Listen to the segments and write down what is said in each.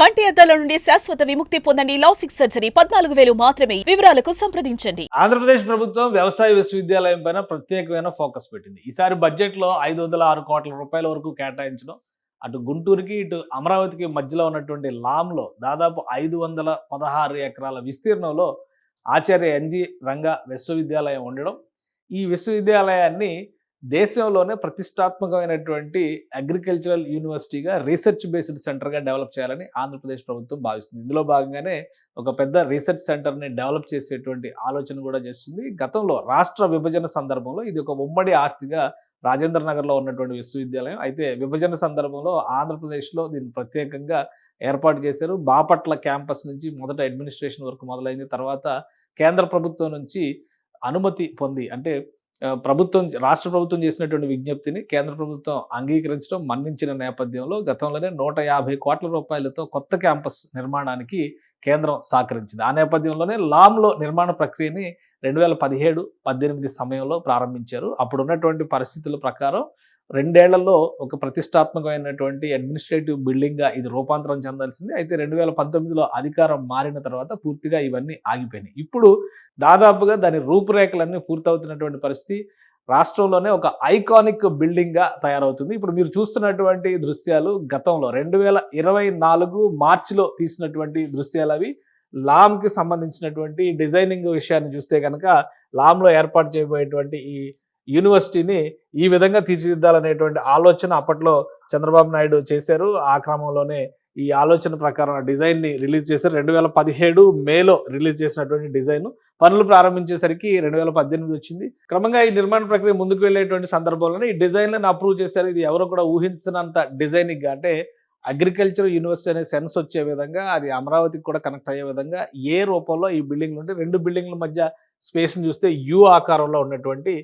కంటి అద్దాల నుండి శాశ్వత విముక్తి పొందండి. లాసిక్ సర్జరీ 14,000 మాత్రమే. వివరాలకు సంప్రదించండి. ఆంధ్రప్రదేశ్ ప్రభుత్వం వ్యవసాయ విశ్వవిద్యాలయం పైన ప్రత్యేకమైన ఫోకస్ పెట్టింది. ఈసారి బడ్జెట్లో 506 కోట్ల రూపాయల వరకు కేటాయించడం, అటు గుంటూరుకి, ఇటు అమరావతికి మధ్యలో ఉన్నటువంటి లాంలో దాదాపు 516 ఎకరాల విస్తీర్ణంలో ఆచార్య ఎన్జి రంగా విశ్వవిద్యాలయం ఉండడం, ఈ విశ్వవిద్యాలయాన్ని దేశంలోనే ప్రతిష్టాత్మకమైనటువంటి అగ్రికల్చరల్ యూనివర్సిటీగా రీసెర్చ్ బేస్డ్ సెంటర్గా డెవలప్ చేయాలని ఆంధ్రప్రదేశ్ ప్రభుత్వం భావిస్తుంది. ఇందులో భాగంగానే ఒక పెద్ద రీసెర్చ్ సెంటర్ని డెవలప్ చేసేటువంటి ఆలోచన కూడా చేస్తుంది. గతంలో రాష్ట్ర విభజన సందర్భంలో ఇది ఒక ఉమ్మడి ఆస్తిగా రాజేంద్ర నగర్లో ఉన్నటువంటి విశ్వవిద్యాలయం. అయితే విభజన సందర్భంలో ఆంధ్రప్రదేశ్లో దీన్ని ప్రత్యేకంగా ఏర్పాటు చేశారు. బాపట్ల క్యాంపస్ నుంచి మొదట అడ్మినిస్ట్రేషన్ వరకు మొదలైంది. తర్వాత కేంద్ర ప్రభుత్వం నుంచి అనుమతి పొంది, అంటే రాష్ట్ర ప్రభుత్వం చేసినటువంటి విజ్ఞప్తిని కేంద్ర ప్రభుత్వం అంగీకరించడం, మన్నించిన నేపథ్యంలో గతంలోనే 150 కోట్ల రూపాయలతో కొత్త క్యాంపస్ నిర్మాణానికి కేంద్రం సహకరించింది. ఆ నేపథ్యంలోనే లాంలో నిర్మాణ ప్రక్రియని 2017-18 సమయంలో ప్రారంభించారు. అప్పుడున్నటువంటి పరిస్థితుల ప్రకారం 2 ఏళ్లలో ఒక ప్రతిష్టాత్మకమైనటువంటి అడ్మినిస్ట్రేటివ్ బిల్డింగ్గా ఇది రూపాంతరం చెందాల్సింది. అయితే 2019లో అధికారం మారిన తర్వాత పూర్తిగా ఇవన్నీ ఆగిపోయినాయి. ఇప్పుడు దాదాపుగా దాని రూపురేఖలన్నీ పూర్తవుతున్నటువంటి పరిస్థితి. రాష్ట్రంలోనే ఒక ఐకానిక్ బిల్డింగ్గా తయారవుతుంది. ఇప్పుడు మీరు చూస్తున్నటువంటి దృశ్యాలు గతంలో 2024 మార్చిలో తీసినటువంటి దృశ్యాలు. అవి లామ్కి సంబంధించినటువంటి డిజైనింగ్ విషయాన్ని చూస్తే కనుక లామ్లో ఏర్పాటు చేయబోయేటువంటి ఈ యూనివర్సిటీని ఈ విధంగా తీర్చిదిద్దాలనేటువంటి ఆలోచన అప్పట్లో చంద్రబాబు నాయుడు చేశారు. ఆ క్రమంలోనే ఈ ఆలోచన ప్రకారం డిజైన్ని రిలీజ్ చేశారు. 2017 మేలో రిలీజ్ చేసినటువంటి డిజైన్ పనులు ప్రారంభించేసరికి 2018 వచ్చింది. క్రమంగా ఈ నిర్మాణ ప్రక్రియ ముందుకు వెళ్ళేటువంటి సందర్భంలోనే ఈ డిజైన్లను అప్రూవ్ చేశారు. ఇది ఎవరు కూడా ఊహించినంత డిజైనింగ్, అంటే అగ్రికల్చర్ యూనివర్సిటీ అనే సెన్స్ వచ్చే విధంగా, అది అమరావతికి కూడా కనెక్ట్ అయ్యే విధంగా ఏ రూపంలో ఈ బిల్డింగ్లు ఉంటే 2 బిల్డింగ్ల మధ్య స్పేస్ని చూస్తే యూ ఆకారంలో ఉన్నటువంటి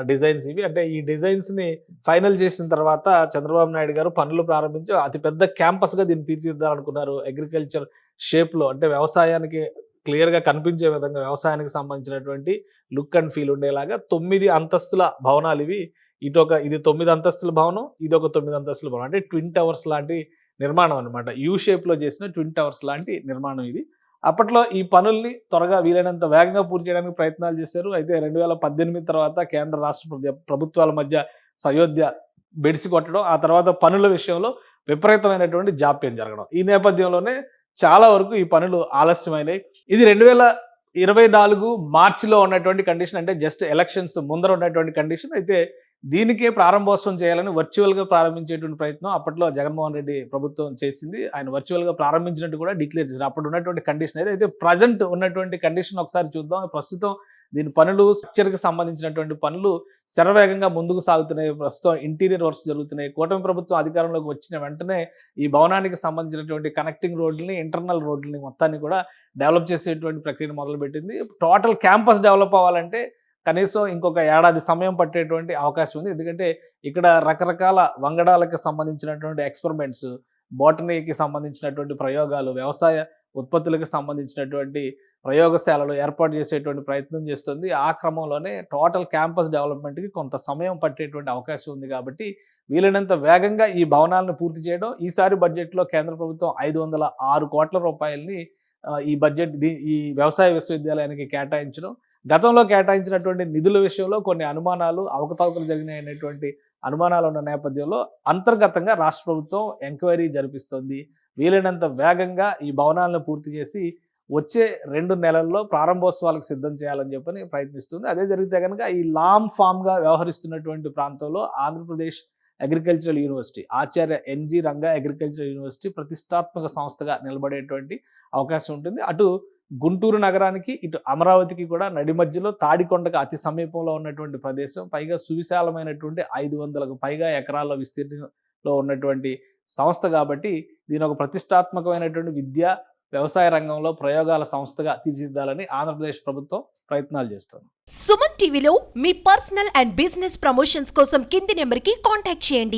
డిజైన్స్ ఇవి. అంటే ఈ డిజైన్స్ని ఫైనల్ చేసిన తర్వాత చంద్రబాబు నాయుడు గారు పనులు ప్రారంభించి అతిపెద్ద క్యాంపస్గా దీన్ని తీర్చిదిద్దాలనుకున్నారు. అగ్రికల్చర్ షేప్లో, అంటే వ్యవసాయానికి క్లియర్గా కనిపించే విధంగా, వ్యవసాయానికి సంబంధించినటువంటి లుక్ అండ్ ఫీల్ ఉండేలాగా 9 అంతస్తుల భవనాలు ఇవి. ఇది 9 అంతస్తుల భవనం, ఇది ఒక 9 అంతస్తుల భవనం. అంటే ట్విన్ టవర్స్ లాంటి నిర్మాణం అనమాట. యూ షేప్లో చేసిన ట్విన్ టవర్స్ లాంటి నిర్మాణం ఇది. అప్పట్లో ఈ పనుల్ని త్వరగా వీలైనంత వేగంగా పూర్తి చేయడానికి ప్రయత్నాలు చేశారు. అయితే 2018 తర్వాత కేంద్ర రాష్ట్ర ప్రభుత్వాల మధ్య సయోధ్య బెడిసి కొట్టడం, ఆ తర్వాత పనుల విషయంలో విపరీతమైనటువంటి జాప్యం జరగడం, ఈ నేపథ్యంలోనే చాలా వరకు ఈ పనులు ఆలస్యమైనాయి. ఇది 2024 మార్చిలో ఉన్నటువంటి కండిషన్, అంటే జస్ట్ ఎలక్షన్స్ ముందర ఉన్నటువంటి కండిషన్. అయితే దీనికే ప్రారంభోత్సవం చేయాలని వర్చువల్గా ప్రారంభించేటువంటి ప్రయత్నం అప్పట్లో జగన్మోహన్ రెడ్డి ప్రభుత్వం చేసింది. ఆయన వర్చువల్గా ప్రారంభించినట్టు కూడా డిక్లేర్ చేశారు. అప్పుడు ఉన్నటువంటి కండిషన్ అయితే ప్రజెంట్ ఉన్నటువంటి కండిషన్ ఒకసారి చూద్దాం. ప్రస్తుతం దీని పనులు, స్ట్రక్చర్కి సంబంధించినటువంటి పనులు శరవేగంగా ముందుకు సాగుతున్నాయి. ప్రస్తుతం ఇంటీరియర్ వర్క్స్ జరుగుతున్నాయి. కూటమి ప్రభుత్వం అధికారంలోకి వచ్చిన వెంటనే ఈ భవనానికి సంబంధించినటువంటి కనెక్టింగ్ రోడ్లని, ఇంటర్నల్ రోడ్లని మొత్తాన్ని కూడా డెవలప్ చేసేటువంటి ప్రక్రియను మొదలుపెట్టింది. టోటల్ క్యాంపస్ డెవలప్ అవ్వాలంటే కనీసం ఇంకొక ఏడాది సమయం పట్టేటువంటి అవకాశం ఉంది. ఎందుకంటే ఇక్కడ రకరకాల వంగడాలకు సంబంధించినటువంటి ఎక్స్పెరిమెంట్స్, బోటనీకి సంబంధించినటువంటి ప్రయోగాలు, వ్యవసాయ ఉత్పత్తులకు సంబంధించినటువంటి ప్రయోగశాలలు ఏర్పాటు చేసేటువంటి ప్రయత్నం చేస్తుంది. ఆ క్రమంలోనే టోటల్ క్యాంపస్ డెవలప్మెంట్కి కొంత సమయం పట్టేటువంటి అవకాశం ఉంది. కాబట్టి వీలైనంత వేగంగా ఈ భవనాలను పూర్తి చేయడం. ఈసారి బడ్జెట్లో కేంద్ర ప్రభుత్వం 506 కోట్ల రూపాయలని ఈ వ్యవసాయ విశ్వవిద్యాలయానికి కేటాయించడం, గతంలో కేటాయించినటువంటి నిధుల విషయంలో కొన్ని అనుమానాలు, అవకతవకలు జరిగినాయి అనేటువంటి అనుమానాలు ఉన్న నేపథ్యంలో అంతర్గతంగా రాష్ట్ర ప్రభుత్వం ఎంక్వైరీ జరిపిస్తుంది. వీలైనంత వేగంగా ఈ భవనాలను పూర్తి చేసి వచ్చే 2 నెలల్లో ప్రారంభోత్సవాలకు సిద్ధం చేయాలని చెప్పని ప్రయత్నిస్తుంది. అదే జరిగితే కనుక ఈ లామ్ ఫామ్గా వ్యవహరిస్తున్నటువంటి ప్రాంతంలో ఆంధ్రప్రదేశ్ అగ్రికల్చరల్ యూనివర్సిటీ, ఆచార్య ఎన్జి రంగా అగ్రికల్చరల్ యూనివర్సిటీ ప్రతిష్టాత్మక సంస్థగా నిలబడేటువంటి అవకాశం ఉంటుంది. అటు గుంటూరు నగరానికి, ఇటు అమరావతికి కూడా నడి మధ్యలో తాడికొండకు అతి సమీపంలో ఉన్నటువంటి ప్రదేశం. పైగా సువిశాలమైనటువంటి 500కు పైగా ఎకరాల విస్తీర్ణంలో ఉన్నటువంటి సంస్థ కాబట్టి దీని ఒక ప్రతిష్టాత్మకమైనటువంటి విద్యా, వ్యవసాయ రంగంలో ప్రయోగాల సంస్థగా తీర్చిదిద్దాలని ఆంధ్రప్రదేశ్ ప్రభుత్వం ప్రయత్నాలు చేస్తుంది. సుమన్ టీవీలో మీ పర్సనల్ అండ్ బిజినెస్ ప్రమోషన్స్ కోసం కింది నెంబర్కి కాంటాక్ట్ చేయండి.